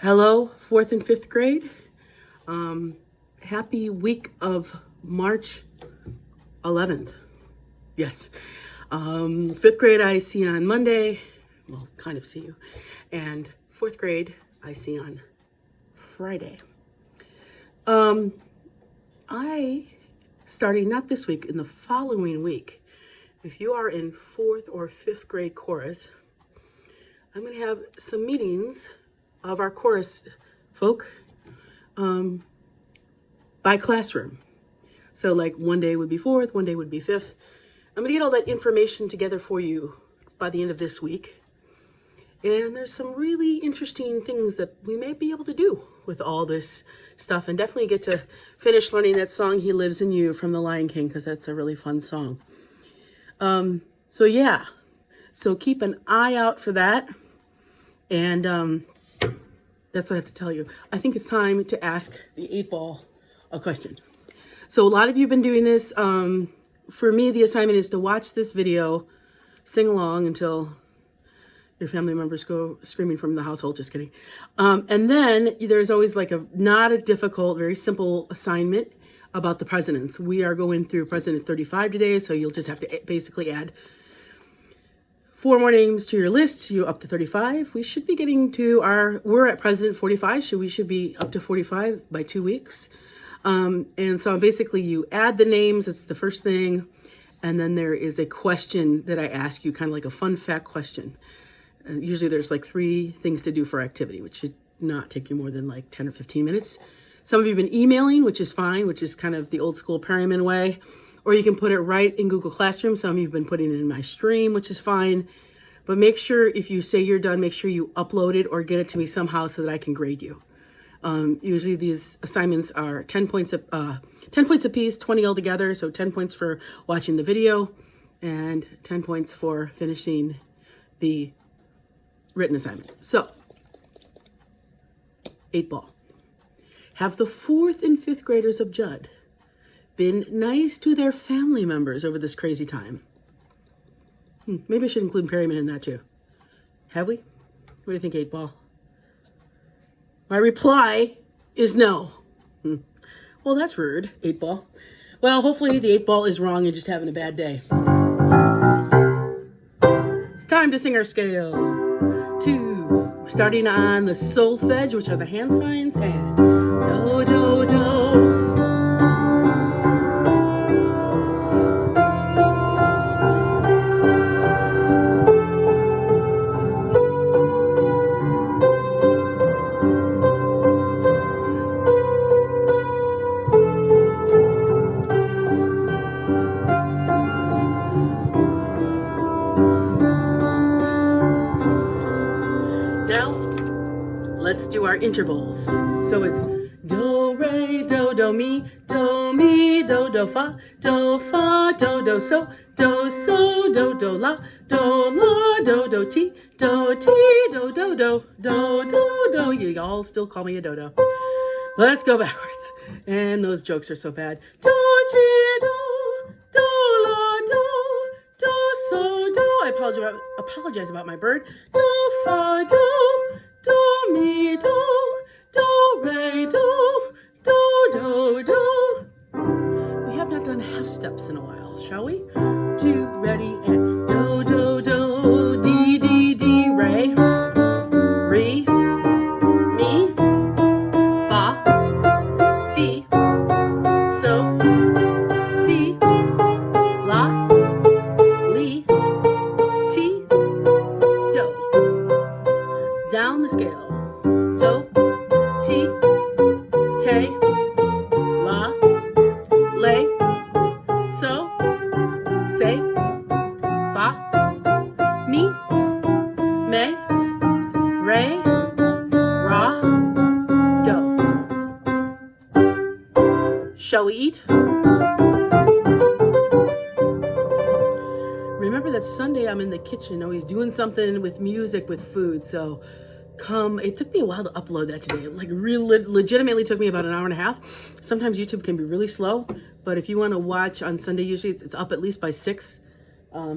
Hello, fourth and fifth grade. Happy week of March 11th. Yes. Fifth grade I see on Monday. Well, kind of see you. And fourth grade I see on Friday. I, starting not this week, in the following week, if you are in fourth or fifth grade chorus, I'm going to have some meetings of our chorus folk by classroom. So like one day would be fourth, one day would be fifth. I'm gonna get all that information together for you by the end of this week. And there's some really interesting things that we may be able to do with all this stuff, and definitely get to finish learning that song, He Lives in You from The Lion King, because that's a really fun song. So keep an eye out for that. And that's what I have to tell you. I think it's time to ask the 8-ball a question. So a lot of you have been doing this. For me, the assignment is to watch this video, sing along until your family members go screaming from the household. Just kidding. And then there's always like not a difficult, very simple assignment about the presidents. We are going through President 35 today, so you'll just have to basically add 4 more names to your list. You up to 35. We should be getting to we're at President 45, so we should be up to 45 by 2 weeks. And so basically you add the names, that's the first thing. And then there is a question that I ask you, kind of like a fun fact question. Usually there's like 3 things to do for activity, which should not take you more than like 10 or 15 minutes. Some of you have been emailing, which is fine, which is kind of the old school Perryman way. Or you can put it right in Google Classroom. Some of you have been putting it in my stream, which is fine. But make sure if you say you're done, make sure you upload it or get it to me somehow so that I can grade you. Usually these assignments are 10 points apiece, 20 altogether. So 10 points for watching the video and 10 points for finishing the written assignment. So 8-ball. Have the 4th and 5th graders of Judd been nice to their family members over this crazy time? Maybe I should include Perryman in that too. Have we? What do you think, 8-ball? My reply is no. Well, that's rude, 8-ball. Well, hopefully the 8-ball is wrong and just having a bad day. It's time to sing our scale. 2, starting on the solfege, which are the hand signs, and do, do, do. Let's do our intervals. So it's do, re, do, mi, do, fa, do, so, do, la, do, ti, do, do. You all still call me a dodo. Let's go backwards. And those jokes are so bad. Do, ti, do, la, do, so, do. I apologize about my bird. Do, fa, do, mi, do, re, do. We have not done half steps in a while, shall we? 2, ready, and do, D, re, mi, fa, fi, so, si, la, li, ti, do. Down the scale. Do, ti, te, la, le, so, se, fa, mi, me, re, ra, do. Shall we eat? Remember that Sunday I'm in the kitchen always doing something with music, with food, so it took me a while to upload that today. Like really legitimately took me about an hour and a half. Sometimes YouTube can be really slow, but if you want to watch on Sunday, usually it's up at least by 6.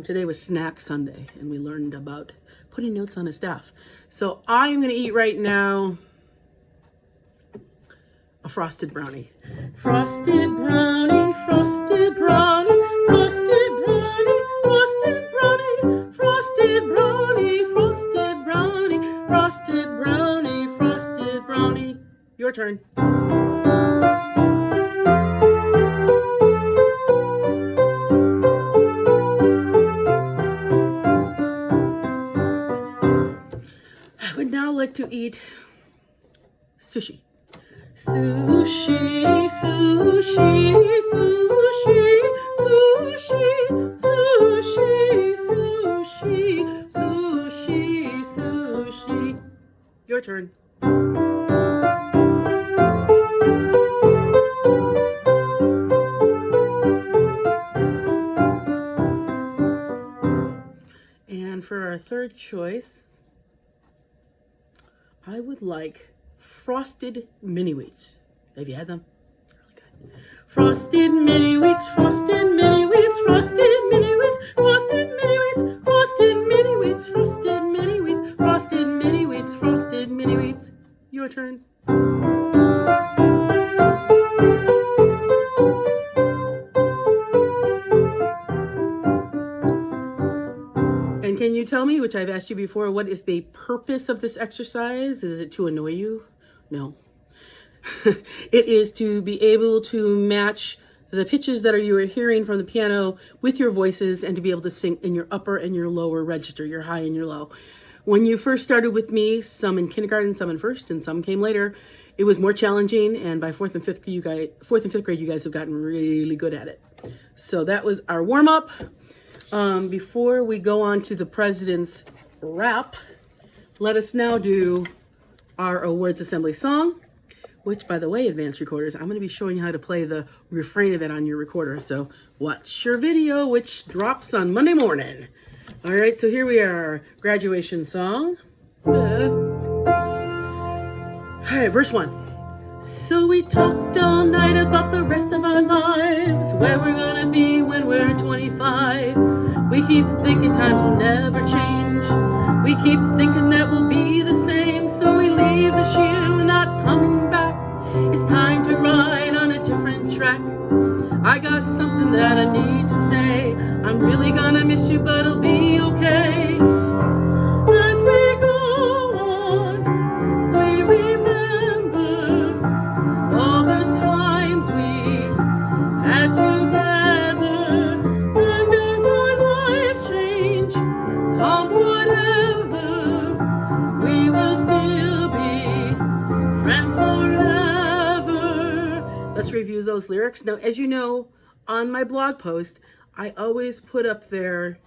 Today was Snack Sunday, and we learned about putting notes on his staff. So I am going to eat right now. a frosted brownie. Frosted brownie, frosted brownie, frosted brownie, frosted brownie, frosted brownie, frosted brownie, frosted brownie, frosted brownie. Your turn. I would now like to eat sushi. Sushi, sushi, sushi, sushi, sushi, sushi, sushi, sushi. Your turn. And for our third choice, I would like frosted mini wheats. Have you had them? Really good. Frosted mini wheats, frosted mini wheats, frosted mini wheats, frosted mini wheats, frosted mini wheats, frosted mini wheats, frosted mini wheats, frosted mini wheats. Your turn. And can you tell me, which I've asked you before, what is the purpose of this exercise? Is it to annoy you? No. It is to be able to match the pitches that you are hearing from the piano with your voices and to be able to sing in your upper and your lower register, your high and your low. When you first started with me, some in kindergarten, some in first, and some came later, it was more challenging. And by fourth and fifth grade, you guys have gotten really good at it. So that was our warm up. Before we go on to the president's rap, let us now do our awards assembly song, which, by the way, advanced recorders, I'm going to be showing you how to play the refrain of it on your recorder. So watch your video, which drops on Monday morning. All right, so here we are, graduation song. All right, verse 1. So we talked all night about the rest of our lives, where we're gonna be when we're 25. We keep thinking times will never change. We keep thinking that we'll be the same. So we leave this year, we're not coming back. It's time to ride on a different track. I got something that I need to say. I'm really gonna miss you, but it'll be okay. As we go on, we remember all the times we had together. And as our lives change, come whatever, we will still be friends forever. Let's review those lyrics. Now, as you know, on my blog post, I always put up there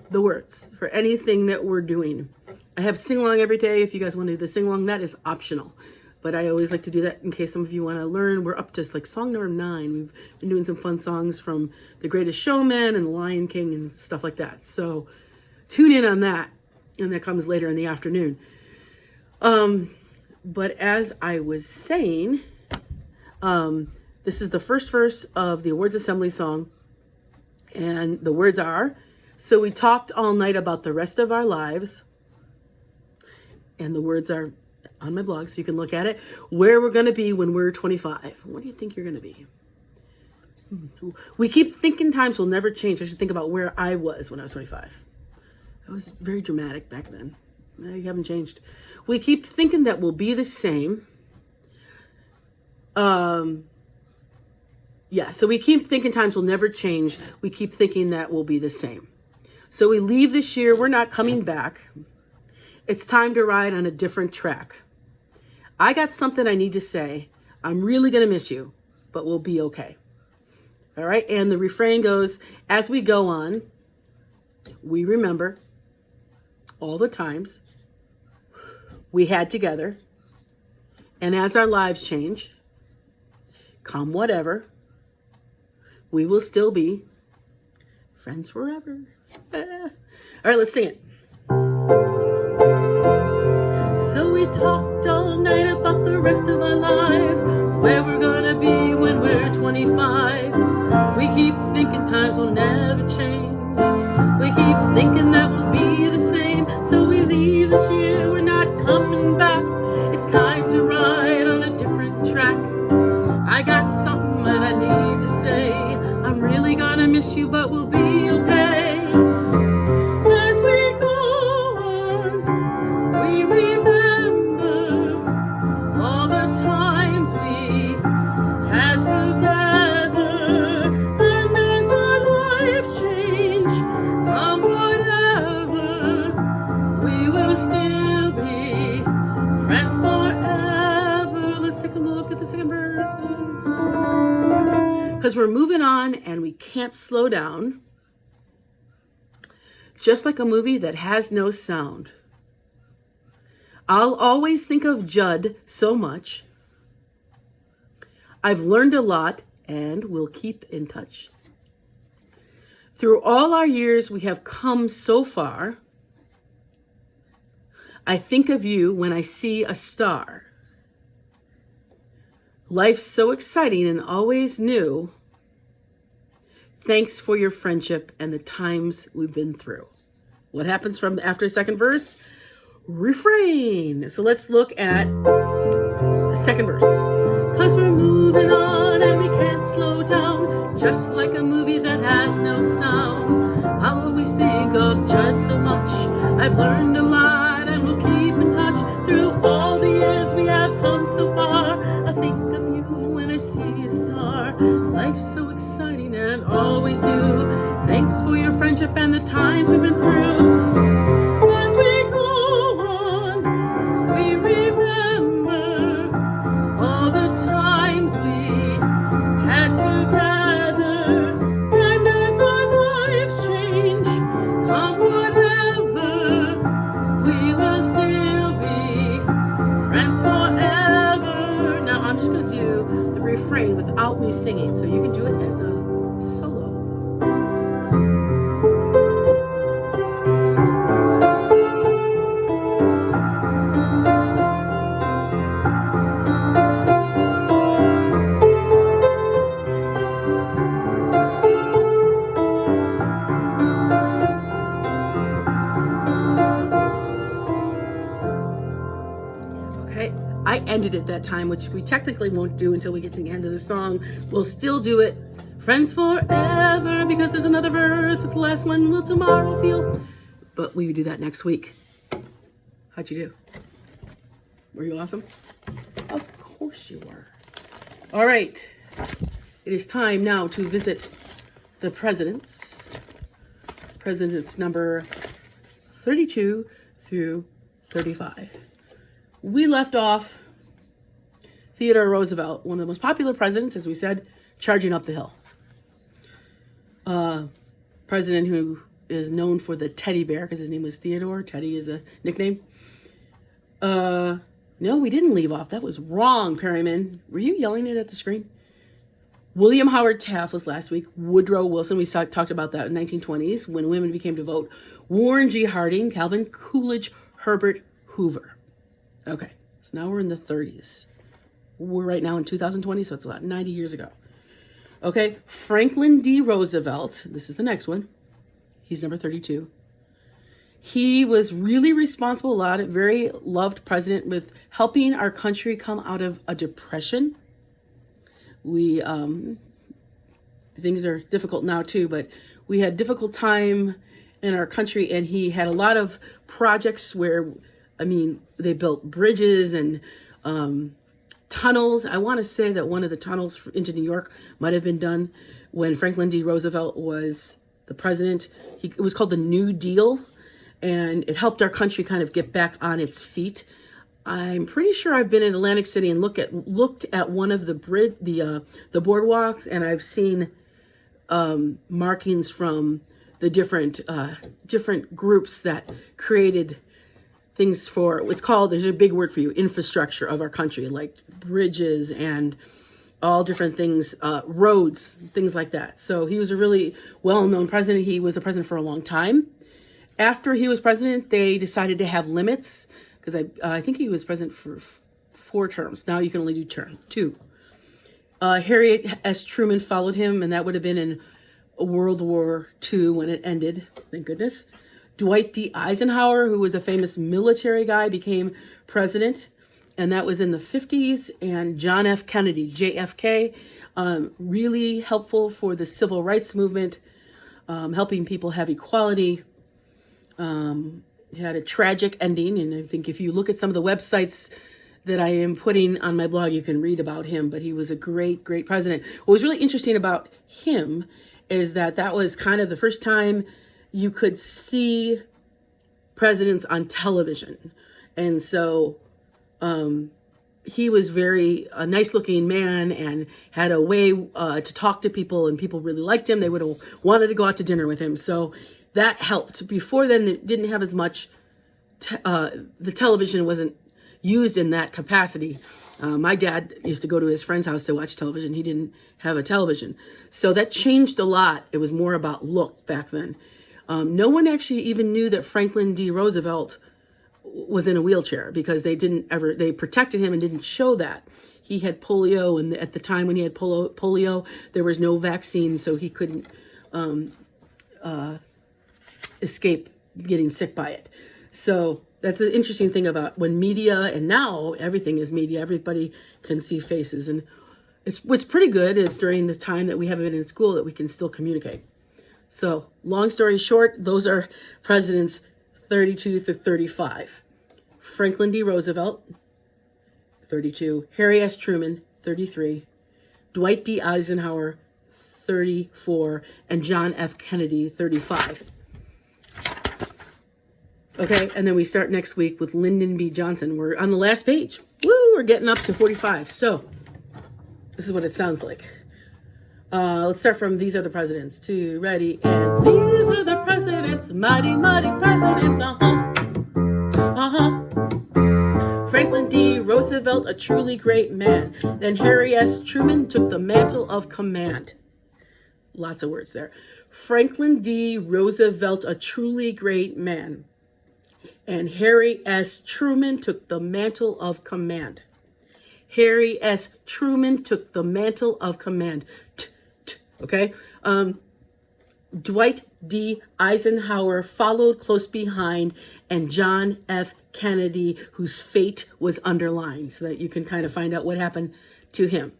the words for anything that we're doing. I have sing-along every day. If you guys want to do the sing-along, that is optional. But I always like to do that in case some of you want to learn. We're up to like song number 9. We've been doing some fun songs from The Greatest Showman and The Lion King and stuff like that. So tune in on that. And that comes later in the afternoon. But as I was saying, this is the first verse of the awards assembly song. And the words are, so we talked all night about the rest of our lives. And the words are on my blog, so you can look at it. Where we're going to be when we're 25. What do you think you're going to be? We keep thinking times will never change. I should think about where I was when I was 25. That was very dramatic back then. You haven't changed. We keep thinking that we'll be the same. So we keep thinking times will never change. We keep thinking that we'll be the same. So we leave this year. We're not coming back. It's time to ride on a different track. I got something I need to say. I'm really going to miss you, but we'll be okay. All right. And the refrain goes, as we go on, we remember all the times we had together. And as our lives change, come whatever, we will still be friends forever. All right, let's sing it. So we talked all night about the rest of our lives, where we're gonna be when we're 25. We keep thinking times will never change. We keep thinking that we'll be the same. So we leave this year, we're not coming back. It's time to ride on a different track. miss you, but we'll be okay. As we go on, we remember all the times we had together. And as our life change, come whatever, we will still be friends forever. Let's take a look at the second verse. Because we're moving on and we can't slow down. Just like a movie that has no sound. I'll always think of Judd so much. I've learned a lot and will keep in touch. Through all our years, we have come so far. I think of you when I see a star. Life's so exciting and always new. Thanks for your friendship and the times we've been through. What happens from after the second verse? Refrain. So let's look at the second verse. 'Cause we're moving on and we can't slow down. Just like a movie that has no sound. I'll always think of Judd so much. I've learned a lot and we'll keep in touch. Through all the years we have come so far. I think of you when I see a star. Life's so exciting and always new. Thanks for your friendship and the times we've been through. As we go on, we remember all the times we had together. And as our lives change, come whatever, we will still be friends forever. Now I'm just going to do the refrain without me singing, so you can do it as a solo. I ended it that time, which we technically won't do until we get to the end of the song. We'll still do it. Friends forever, because there's another verse. It's the last one. Will tomorrow feel? But we would do that next week. How'd you do? Were you awesome? Of course you were. All right. It is time now to visit the presidents. Presidents number 32 through 35. We left off Theodore Roosevelt, one of the most popular presidents, as we said, charging up the hill. President who is known for the teddy bear because his name was Theodore. Teddy is a nickname. No, we didn't leave off. That was wrong, Perryman. Were you yelling it at the screen? William Howard Taft was last week. Woodrow Wilson, we talked about that in the 1920s when women became to vote. Warren G. Harding, Calvin Coolidge, Herbert Hoover. Okay, so now we're in the 30s. We're right now in 2020, so it's about 90 years ago. Okay, Franklin D. Roosevelt, this is the next one. He's number 32. He was really responsible, very loved president with helping our country come out of a depression. We, things are difficult now too, but we had difficult time in our country, and he had a lot of projects where, they built bridges and tunnels. I want to say that one of the tunnels into New York might have been done when Franklin D. Roosevelt was the president. It was called the New Deal, and it helped our country kind of get back on its feet. I'm pretty sure I've been in Atlantic City and looked at one of the boardwalks, and I've seen markings from the different groups that created things for, there's a big word for you, infrastructure of our country, like bridges and all different things, roads, things like that. So he was a really well-known president. He was a president for a long time. After he was president, they decided to have limits, because I think he was president for 4 terms. Now you can only do two. Harry S. Truman followed him, and that would have been in World War II when it ended, thank goodness. Dwight D. Eisenhower, who was a famous military guy, became president, and that was in the 50s. And John F. Kennedy, JFK, really helpful for the civil rights movement, helping people have equality. He had a tragic ending, and I think if you look at some of the websites that I am putting on my blog, you can read about him, but he was a great, great president. What was really interesting about him is that that was kind of the first time you could see presidents on television. And so he was a nice looking man and had a way to talk to people, and people really liked him. They would have wanted to go out to dinner with him. So that helped. Before then, they didn't have as much, the television wasn't used in that capacity. My dad used to go to his friend's house to watch television. He didn't have a television. So that changed a lot. It was more about look back then. No one actually even knew that Franklin D. Roosevelt was in a wheelchair, because they protected him and didn't show that. He had polio, and at the time when he had polio, there was no vaccine, so he couldn't escape getting sick by it. So that's an interesting thing about when media, and now everything is media, everybody can see faces. And what's pretty good is during the time that we haven't been in school that we can still communicate. So long story short, those are presidents 32 to 35. Franklin D. Roosevelt, 32. Harry S. Truman, 33. Dwight D. Eisenhower, 34. And John F. Kennedy, 35. Okay, and then we start next week with Lyndon B. Johnson. We're on the last page. Woo, we're getting up to 45. So this is what it sounds like. Let's start from These Are the Presidents. 2, ready, and these are the presidents, mighty, mighty presidents, Franklin D. Roosevelt, a truly great man. Then Harry S. Truman took the mantle of command. Lots of words there. Franklin D. Roosevelt, a truly great man. And Harry S. Truman took the mantle of command. Harry S. Truman took the mantle of command. Okay? Dwight D. Eisenhower followed close behind, and John F. Kennedy, whose fate was underlined, so that you can kind of find out what happened to him.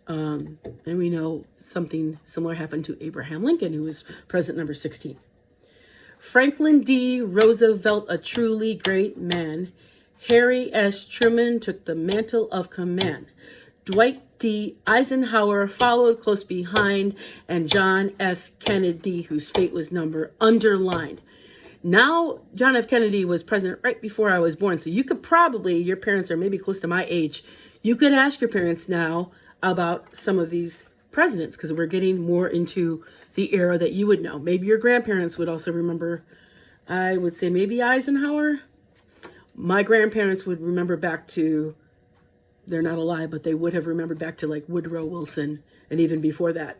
And we know something similar happened to Abraham Lincoln, who was president number 16. Franklin D. Roosevelt, a truly great man. Harry S. Truman took the mantle of command. Dwight D. Eisenhower followed close behind, and John F. Kennedy, whose fate was underlined. Now, John F. Kennedy was president right before I was born, so you could probably, your parents are maybe close to my age, you could ask your parents now about some of these presidents, because we're getting more into the era that you would know. Maybe your grandparents would also remember, I would say maybe Eisenhower. My grandparents would remember back to, they're not alive, but they would have remembered back to like Woodrow Wilson, and even before that,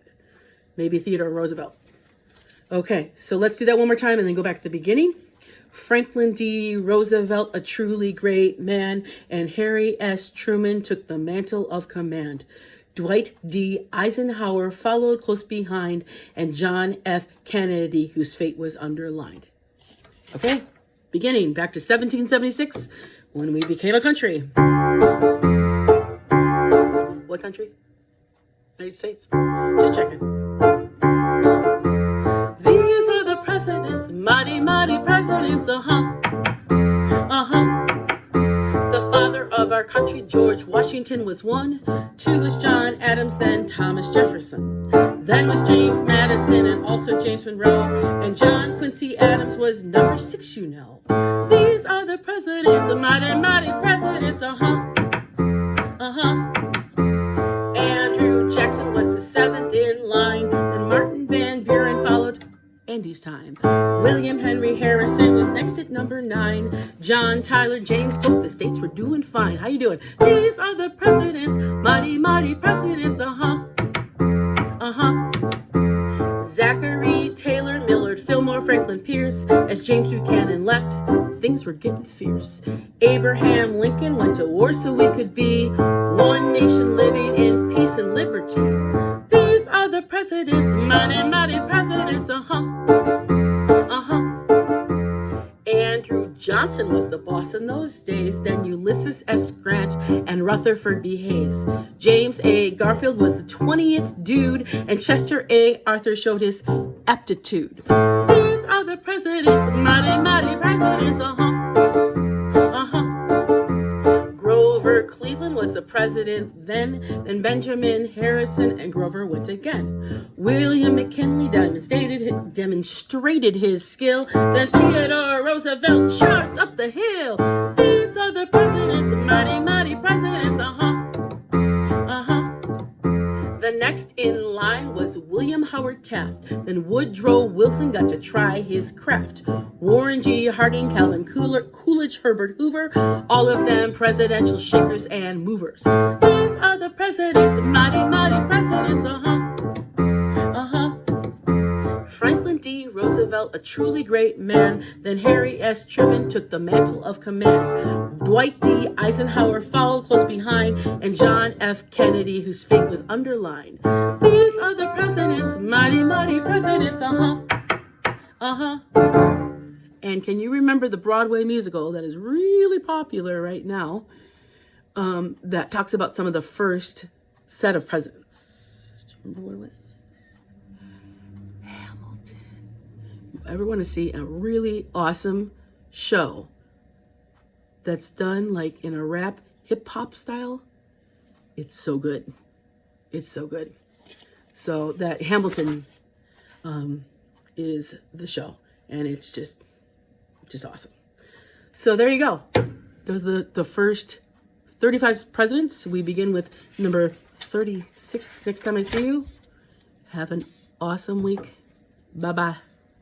maybe Theodore Roosevelt. Okay, so let's do that one more time and then go back to the beginning. Franklin D. Roosevelt, a truly great man, and Harry S. Truman took the mantle of command. Dwight D. Eisenhower followed close behind, and John F. Kennedy, whose fate was underlined. Okay, beginning back to 1776, when we became a country. What country? United States. Just checking. These are the presidents, mighty, mighty presidents, The father of our country, George Washington, was 1. 2 was John Adams, then Thomas Jefferson. Then was James Madison, and also James Monroe. And John Quincy Adams was number 6, you know. These are the presidents, mighty, mighty presidents, Andrew Jackson was the 7th in line. Then Martin Van Buren followed Andy's time. William Henry Harrison was next at number 9. John Tyler James Cook, the states were doing fine. How you doing? These are the presidents, mighty, mighty presidents, Zachary Taylor, Millard Fillmore, Franklin Pierce. As James Buchanan left, things were getting fierce. Abraham Lincoln went to war so we could be one nation living in peace and liberty. These are the presidents, mighty, mighty presidents, Andrew Johnson was the boss in those days. Then Ulysses S. Grant and Rutherford B. Hayes. James A. Garfield was the 20th dude, and Chester A. Arthur showed his aptitude. These are the presidents, mighty, mighty presidents, Grover Cleveland was the president then Benjamin Harrison and Grover went again. William McKinley demonstrated his skill, then Theodore Roosevelt charged up the hill. These are the presidents, mighty, mighty presidents, The next in line was William Howard Taft. Then Woodrow Wilson got to try his craft. Warren G. Harding, Calvin Coolidge, Herbert Hoover, all of them presidential shakers and movers. These are the presidents, mighty, mighty presidents, Franklin D. Roosevelt, a truly great man. Then Harry S. Truman took the mantle of command. Dwight D. Eisenhower followed close behind, and John F. Kennedy, whose fate was underlined. These are the presidents, mighty, mighty presidents, And can you remember the Broadway musical that is really popular right now, that talks about some of the first set of presidents? Do you remember what it was? Hamilton. You ever want to see a really awesome show that's done like in a rap hip hop style? It's so good. It's so good. So that Hamilton is the show, and it's just awesome. So there you go. Those are the first 35 presidents. We begin with number 36 next time I see you. Have an awesome week. Bye-bye.